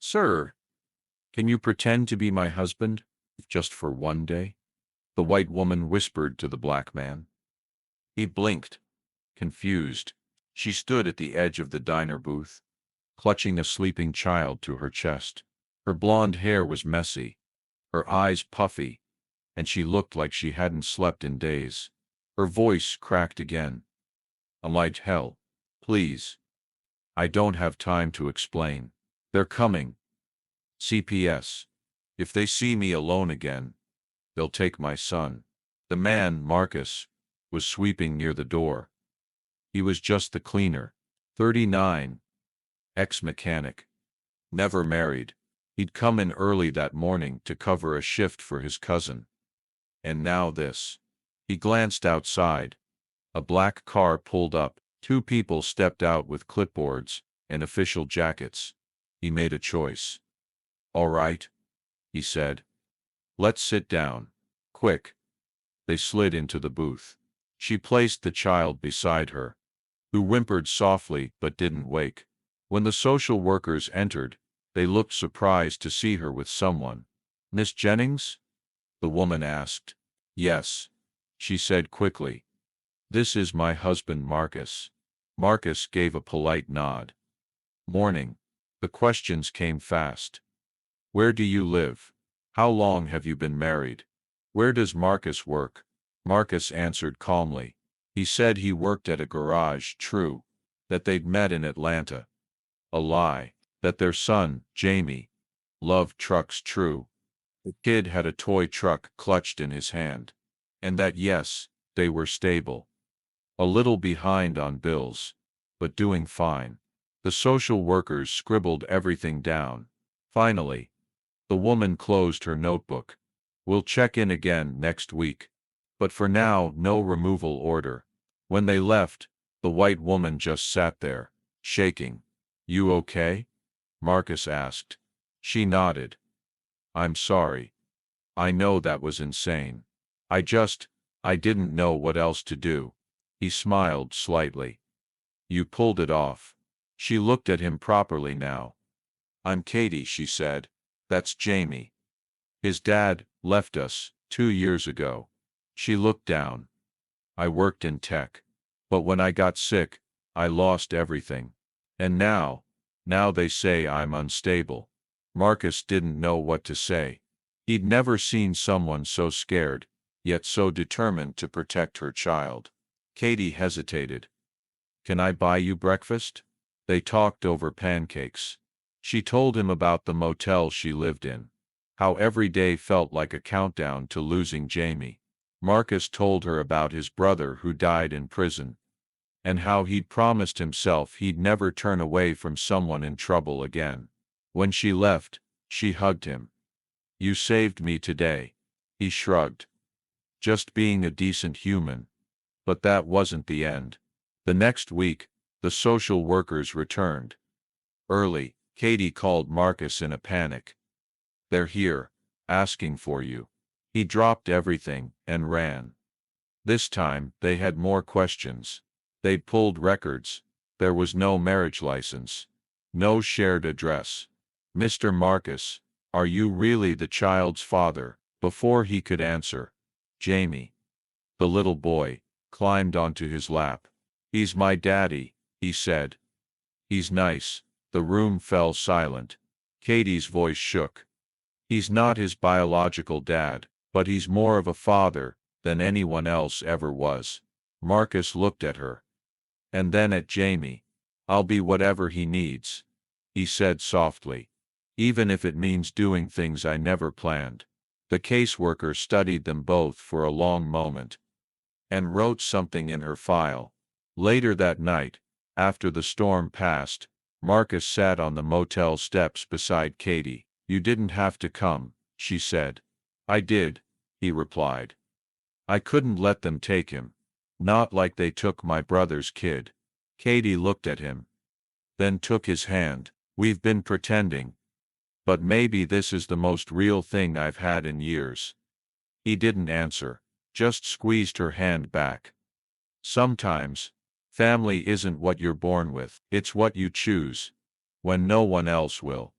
Sir, can you pretend to be my husband, just for one day? The white woman whispered to the black man. He blinked, confused. She stood at the edge of the diner booth, clutching a sleeping child to her chest. Her blonde hair was messy, her eyes puffy, and she looked like she hadn't slept in days. Her voice cracked again. I'm like hell. Please. I don't have time to explain. They're coming. CPS. If they see me alone again, they'll take my son. The man, Marcus, was sweeping near the door. He was just the cleaner. 39. Ex-mechanic. Never married. He'd come in early that morning to cover a shift for his cousin. And now this. He glanced outside. A black car pulled up. Two people stepped out with clipboards and official jackets. He made a choice. All right, he said. Let's sit down. Quick. They slid into the booth. She placed the child beside her, who whimpered softly but didn't wake. When the social workers entered, they looked surprised to see her with someone. Miss Jennings? The woman asked. Yes, she said quickly. This is my husband Marcus. Marcus gave a polite nod. Morning. The questions came fast. Where do you live? How long have you been married? Where does Marcus work? Marcus answered calmly. He said he worked at a garage, true. That they'd met in Atlanta. A lie. That their son, Jamie, loved trucks, true. The kid had a toy truck clutched in his hand. And that yes, they were stable. A little behind on bills, but doing fine. The social workers scribbled everything down. Finally, the woman closed her notebook. We'll check in again next week. But for now, no removal order. When they left, the white woman just sat there, shaking. You okay? Marcus asked. She nodded. I'm sorry. I know that was insane. I didn't know what else to do. He smiled slightly. You pulled it off. She looked at him properly now. I'm Katie, she said. That's Jamie. His dad left us 2 years ago. She looked down. I worked in tech. But when I got sick, I lost everything. And now they say I'm unstable. Marcus didn't know what to say. He'd never seen someone so scared, yet so determined to protect her child. Katie hesitated. Can I buy you breakfast? They talked over pancakes. She told him about the motel she lived in. How every day felt like a countdown to losing Jamie. Marcus told her about his brother who died in prison. And how he'd promised himself he'd never turn away from someone in trouble again. When she left, she hugged him. You saved me today. He shrugged. Just being a decent human. But that wasn't the end. The next week, the social workers returned. Early, Katie called Marcus in a panic. They're here, asking for you. He dropped everything and ran. This time, they had more questions. They'd pulled records. There was no marriage license. No shared address. Mr. Marcus, are you really the child's father? Before he could answer, Jamie, the little boy, climbed onto his lap. He's my daddy, he said. He's nice. The room fell silent. Katie's voice shook. He's not his biological dad, but he's more of a father than anyone else ever was. Marcus looked at her. And then at Jamie. I'll be whatever he needs, he said softly. Even if it means doing things I never planned. The caseworker studied them both for a long moment. And wrote something in her file. Later that night, after the storm passed, Marcus sat on the motel steps beside Katie. You didn't have to come, she said. I did, he replied. I couldn't let them take him. Not like they took my brother's kid. Katie looked at him. Then took his hand. We've been pretending. But maybe this is the most real thing I've had in years. He didn't answer, just squeezed her hand back. Sometimes, family isn't what you're born with, it's what you choose. When no one else will.